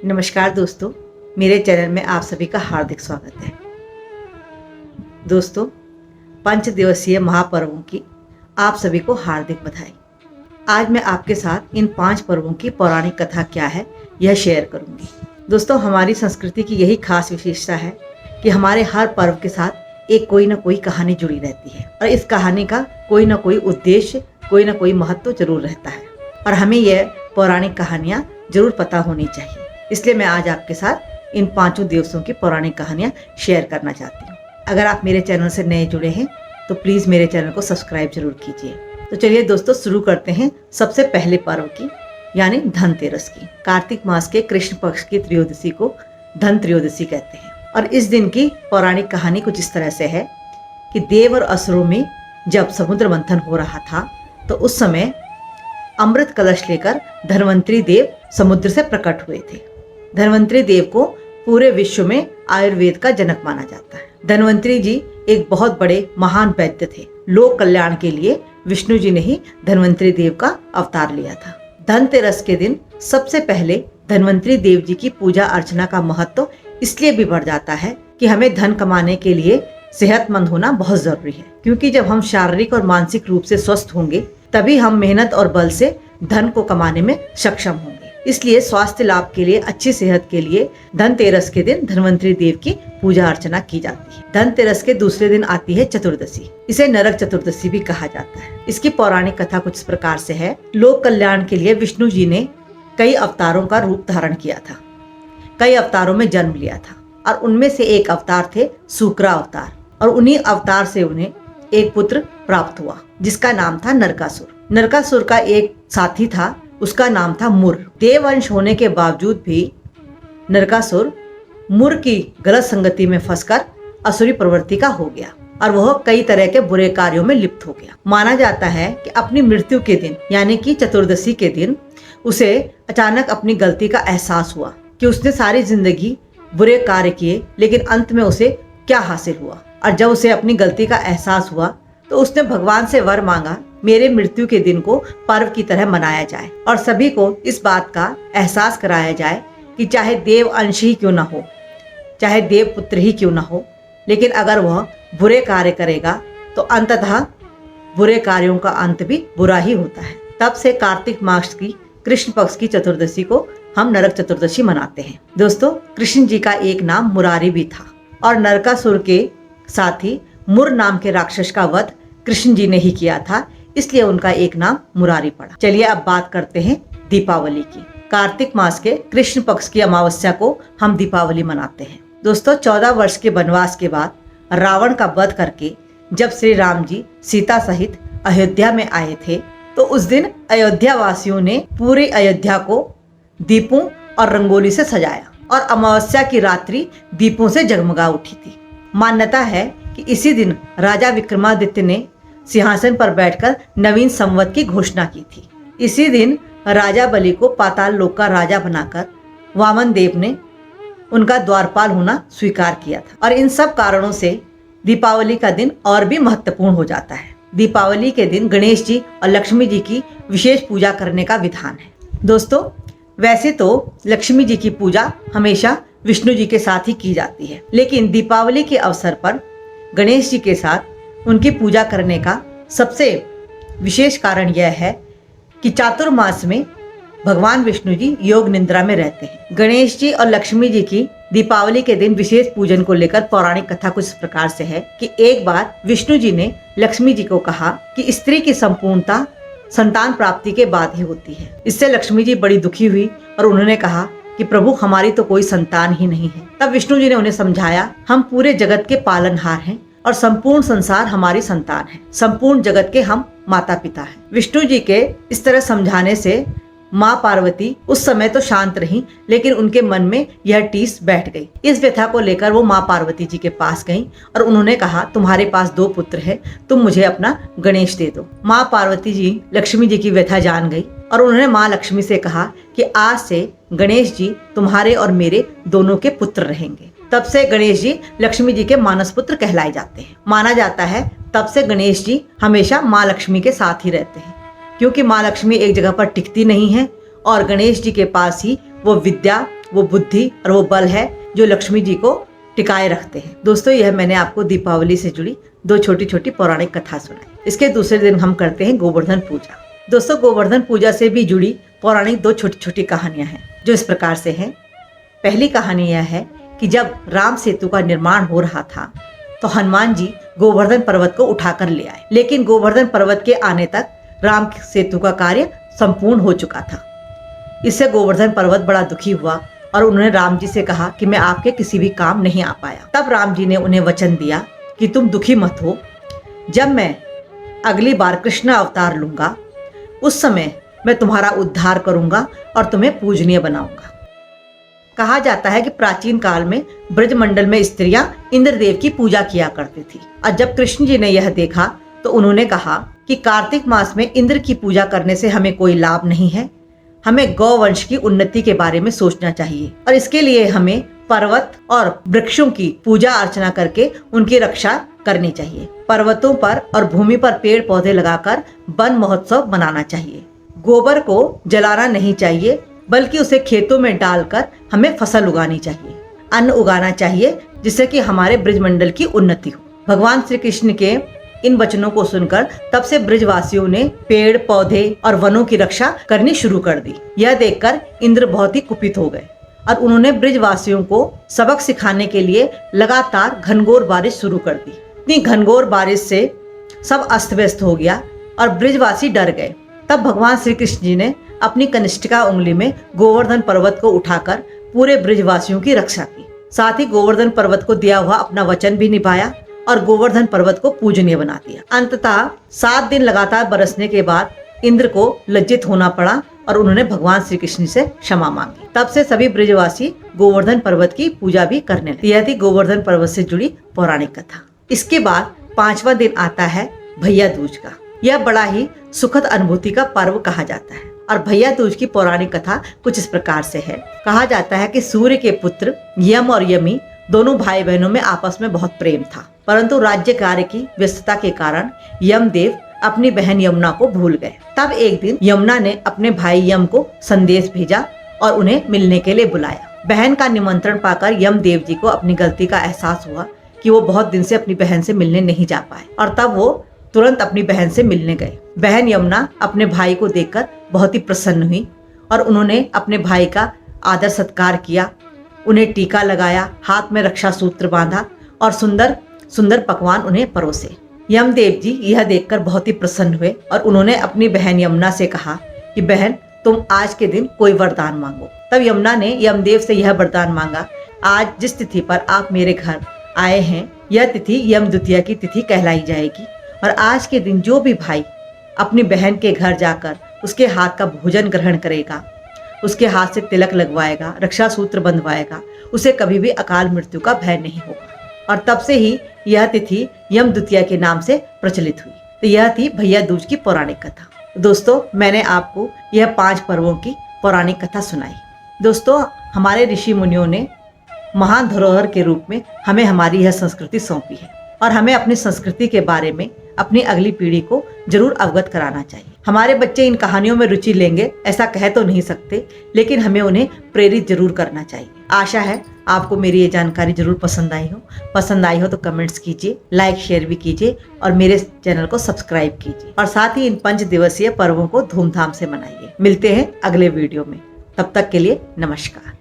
नमस्कार दोस्तों, मेरे चैनल में आप सभी का हार्दिक स्वागत है। दोस्तों, 5 दिवसीय महापर्वों की आप सभी को हार्दिक बधाई। आज मैं आपके साथ इन 5 पर्वों की पौराणिक कथा क्या है यह शेयर करूंगी। दोस्तों, हमारी संस्कृति की यही खास विशेषता है कि हमारे हर पर्व के साथ एक कोई ना कोई कहानी जुड़ी रहती है और इस कहानी का कोई ना कोई उद्देश्य, कोई ना कोई महत्व जरूर रहता है और हमें यह पौराणिक कहानियाँ जरूर पता होनी चाहिए। इसलिए मैं आज आपके साथ इन 5 दिवसों की पौराणिक कहानियाँ शेयर करना चाहती हूँ। अगर आप मेरे चैनल से नए जुड़े हैं तो प्लीज़ मेरे चैनल को सब्सक्राइब जरूर कीजिए। तो चलिए दोस्तों, शुरू करते हैं सबसे पहले पर्व की, यानी धनतेरस की। कार्तिक मास के कृष्ण पक्ष की त्रयोदशी को धन त्रयोदशी कहते हैं और इस दिन की पौराणिक कहानी कुछ इस तरह से है कि देव और असुरों में जब समुद्र मंथन हो रहा था तो उस समय अमृत कलश लेकर धन्वंतरी देव समुद्र से प्रकट हुए थे। धन्वंतरी देव को पूरे विश्व में आयुर्वेद का जनक माना जाता है। धन्वंतरी जी एक बहुत बड़े महान वैद्य थे। लोक कल्याण के लिए विष्णु जी ने ही धन्वंतरी देव का अवतार लिया था। धनतेरस के दिन सबसे पहले धन्वंतरी देव जी की पूजा अर्चना का महत्व इसलिए भी बढ़ जाता है कि हमें धन कमाने के लिए सेहतमंद होना बहुत जरूरी है, क्योंकि जब हम शारीरिक और मानसिक रूप से स्वस्थ होंगे तभी हम मेहनत और बल से धन को कमाने में सक्षम होंगे। इसलिए स्वास्थ्य लाभ के लिए, अच्छी सेहत के लिए धनतेरस के दिन धन्वंतरी देव की पूजा अर्चना की जाती है। धनतेरस के दूसरे दिन आती है चतुर्दशी। इसे नरक चतुर्दशी भी कहा जाता है। इसकी पौराणिक कथा कुछ इस प्रकार से है। लोक कल्याण के लिए विष्णु जी ने कई अवतारों का रूप धारण किया था, कई अवतारों में जन्म लिया था और उनमें से एक अवतार थे शुक्रा अवतार और उन्हीं अवतार से उन्हें एक पुत्र प्राप्त हुआ जिसका नाम था नरकासुर। नरकासुर का एक साथी था, उसका नाम था मुर। देववंश होने के बावजूद भी नरकासुर मुर की गलत संगति में फंसकर असुरी प्रवृत्ति का हो गया और वह कई तरह के बुरे कार्यों में लिप्त हो गया। माना जाता है कि अपनी मृत्यु के दिन, यानी कि चतुर्दशी के दिन, उसे अचानक अपनी गलती का एहसास हुआ कि उसने सारी जिंदगी बुरे कार्य किए, लेकिन अंत में उसे क्या हासिल हुआ। और जब उसे अपनी गलती का एहसास हुआ तो उसने भगवान से वर मांगा, मेरे मृत्यु के दिन को पर्व की तरह मनाया जाए और सभी को इस बात का एहसास कराया जाए कि चाहे देव अंश ही क्यों ना हो, चाहे देव पुत्र ही क्यों ना हो, लेकिन अगर वह बुरे कार्य करेगा तो अंततः बुरे कार्यों का अंत भी बुरा ही होता है। तब से कार्तिक मास की कृष्ण पक्ष की चतुर्दशी को हम नरक चतुर्दशी मनाते हैं। दोस्तों, कृष्ण जी का एक नाम मुरारी भी था और नरकासुर के साथी मुर नाम के राक्षस का वध कृष्ण जी ने ही किया था, इसलिए उनका एक नाम मुरारी पड़ा। चलिए अब बात करते हैं दीपावली की। कार्तिक मास के कृष्ण पक्ष की अमावस्या को हम दीपावली मनाते हैं। दोस्तों, 14 वर्ष के वनवास के बाद रावण का वध करके जब श्री राम जी सीता सहित अयोध्या में आए थे तो उस दिन अयोध्या वासियों ने पूरी अयोध्या को दीपों और रंगोली से सजाया और अमावस्या की रात्रि दीपों से जगमगा उठी थी। मान्यता है कि इसी दिन राजा विक्रमादित्य ने सिंहासन पर बैठकर नवीन संवत की घोषणा की थी। इसी दिन राजा बलि को पाताल लोक का राजा बनाकर वामन देव ने उनका द्वारपाल होना स्वीकार किया था और इन सब कारणों से दीपावली का दिन और भी महत्वपूर्ण हो जाता है। दीपावली के दिन गणेश जी और लक्ष्मी जी की विशेष पूजा करने का विधान है। दोस्तों, वैसे तो लक्ष्मी जी की पूजा हमेशा विष्णु जी के साथ ही की जाती है, लेकिन दीपावली के अवसर पर गणेश जी के साथ उनकी पूजा करने का सबसे विशेष कारण यह है कि चातुर्मास में भगवान विष्णु जी योग निद्रा में रहते हैं। गणेश जी और लक्ष्मी जी की दीपावली के दिन विशेष पूजन को लेकर पौराणिक कथा कुछ इस प्रकार से है कि एक बार विष्णु जी ने लक्ष्मी जी को कहा कि स्त्री की संपूर्णता संतान प्राप्ति के बाद ही होती है। इससे लक्ष्मी जी बड़ी दुखी हुई और उन्होंने कहा कि प्रभु, हमारी तो कोई संतान ही नहीं है। तब विष्णु जी ने उन्हें समझाया, हम पूरे जगत के पालनहार हैं और संपूर्ण संसार हमारी संतान है, संपूर्ण जगत के हम माता पिता हैं। विष्णु जी के इस तरह समझाने से माँ पार्वती उस समय तो शांत रही, लेकिन उनके मन में यह टीस बैठ गई। इस व्यथा को लेकर वो माँ पार्वती जी के पास गईं और उन्होंने कहा, तुम्हारे पास 2 पुत्र हैं, तुम मुझे अपना गणेश दे दो। माँ पार्वती जी लक्ष्मी जी की व्यथा जान गई और उन्होंने माँ लक्ष्मी से कहा कि आज से गणेश जी तुम्हारे और मेरे दोनों के पुत्र रहेंगे। तब से गणेश जी लक्ष्मी जी के मानस पुत्र कहलाए जाते हैं। माना जाता है तब से गणेश जी हमेशा माँ लक्ष्मी के साथ ही रहते हैं, क्योंकि माँ लक्ष्मी एक जगह पर टिकती नहीं है और गणेश जी के पास ही वो विद्या वो बुद्धि और वो बल है जो लक्ष्मी जी को टिकाए रखते हैं। दोस्तों, यह मैंने आपको दीपावली से जुड़ी 2 छोटी छोटी पौराणिक कथा सुनाई। इसके दूसरे दिन हम करते हैं गोवर्धन पूजा। दोस्तों, गोवर्धन पूजा से भी जुड़ी पौराणिक 2 छोटी छोटी कहानियां हैं जो इस प्रकार से हैं। पहली कहानी यह है कि जब राम सेतु का निर्माण हो रहा था तो हनुमान जी गोवर्धन पर्वत को उठाकर ले आए, लेकिन गोवर्धन पर्वत के आने तक राम सेतु का कार्य संपूर्ण हो चुका था। इससे गोवर्धन पर्वत बड़ा दुखी हुआ और उन्होंने राम जी से कहा कि मैं आपके किसी भी काम नहीं आ पाया। तब राम जी ने उन्हें वचन दिया कि तुम दुखी मत हो, जब मैं अगली बार कृष्ण अवतार लूंगा उस समय मैं तुम्हारा उद्धार करूंगा और तुम्हें पूजनीय बनाऊंगा। कहा जाता है कि प्राचीन काल में ब्रजमंडल में स्त्रियां इंद्रदेव की पूजा किया करती थी और जब कृष्ण जी ने यह देखा तो उन्होंने कहा कि कार्तिक मास में इंद्र की पूजा करने से हमें कोई लाभ नहीं है, हमें गौवंश की उन्नति के बारे में सोचना चाहिए और इसके लिए हमें पर्वत और वृक्षों की पूजा अर्चना करके उनकी रक्षा करनी चाहिए। पर्वतों पर और भूमि पर पेड़ पौधे लगाकर वन महोत्सव मनाना चाहिए। गोबर को जलाना नहीं चाहिए बल्कि उसे खेतों में डालकर हमें फसल उगानी चाहिए, अन्न उगाना चाहिए जिससे कि हमारे ब्रजमंडल की उन्नति हो। भगवान श्री कृष्ण के इन वचनों को सुनकर तब से ब्रजवासियों ने पेड़ पौधे और वनों की रक्षा करनी शुरू कर दी। यह देखकर इंद्र बहुत ही कुपित हो गए और उन्होंने ब्रजवासियों को सबक सिखाने के लिए लगातार घनघोर बारिश शुरू कर दी। इतनी घनघोर बारिश से सब अस्त व्यस्त हो गया और ब्रजवासी डर गए। तब भगवान श्री कृष्ण जी ने अपनी कनिष्ठिका उंगली में गोवर्धन पर्वत को उठाकर पूरे ब्रजवासियों की रक्षा की। साथ ही गोवर्धन पर्वत को दिया हुआ अपना वचन भी निभाया और गोवर्धन पर्वत को पूजनीय बना दिया। अंततः 7 दिन लगातार बरसने के बाद इंद्र को लज्जित होना पड़ा और उन्होंने भगवान श्री कृष्ण से क्षमा मांगी। तब से सभी ब्रजवासी गोवर्धन पर्वत की पूजा भी करने लगे। यह थी गोवर्धन पर्वत से जुड़ी पौराणिक कथा। इसके बाद 5वां दिन आता है भैया दूज का। यह बड़ा ही सुखद अनुभूति का पर्व कहा जाता है और भैया दूज की पौराणिक कथा कुछ इस प्रकार से है। कहा जाता है कि सूर्य के पुत्र यम और यमी दोनों भाई बहनों में आपस में बहुत प्रेम था, परंतु राज्य कार्य की व्यस्तता के कारण यमदेव अपनी बहन यमुना को भूल गए। तब एक दिन यमुना ने अपने भाई यम को संदेश भेजा और उन्हें मिलने के लिए बुलाया। बहन का निमंत्रण पाकर यमदेव जी को अपनी गलती का एहसास हुआ कि वो बहुत दिन से अपनी बहन से मिलने नहीं जा पाए और तब वो तुरंत अपनी बहन से मिलने गए। बहन यमुना अपने भाई को देखकर बहुत ही प्रसन्न हुई और उन्होंने अपने भाई का आदर सत्कार किया, उन्हें टीका लगाया, हाथ में रक्षा सूत्र बांधा और सुंदर सुंदर पकवान उन्हें परोसे। यमदेव जी यह देखकर बहुत ही प्रसन्न हुए और उन्होंने अपनी बहन यमुना से कहा कि बहन, तुम आज के दिन कोई वरदान मांगो। तब यमुना ने यमदेव से यह वरदान मांगा, आज जिस तिथि पर आप मेरे घर आए हैं यह तिथि यम द्वितीया की तिथि कहलाई जाएगी और आज के दिन जो भी भाई अपनी बहन के घर जाकर उसके हाथ का भोजन ग्रहण करेगा, उसके हाथ से तिलक लगवाएगा, रक्षा सूत्र बंधवाएगा, उसे कभी भी अकाल मृत्यु का भय नहीं होगा। और तब से ही यह तिथि यम द्वितीया के नाम से प्रचलित हुई। तो यह थी भैया दूज की पौराणिक कथा। दोस्तों, मैंने आपको यह 5 पर्वों की पौराणिक कथा सुनाई। दोस्तों, हमारे ऋषि मुनियों ने महान धरोहर के रूप में हमें हमारी यह संस्कृति सौंपी है और हमें अपनी संस्कृति के बारे में अपनी अगली पीढ़ी को जरूर अवगत कराना चाहिए। हमारे बच्चे इन कहानियों में रुचि लेंगे ऐसा कह तो नहीं सकते, लेकिन हमें उन्हें प्रेरित जरूर करना चाहिए। आशा है आपको मेरी ये जानकारी जरूर पसंद आई हो। पसंद आई हो तो कमेंट्स कीजिए, लाइक शेयर भी कीजिए और मेरे चैनल को सब्सक्राइब कीजिए और साथ ही इन 5 दिवसीय पर्वों को धूमधाम से मनाइए। मिलते हैं अगले वीडियो में, तब तक के लिए नमस्कार।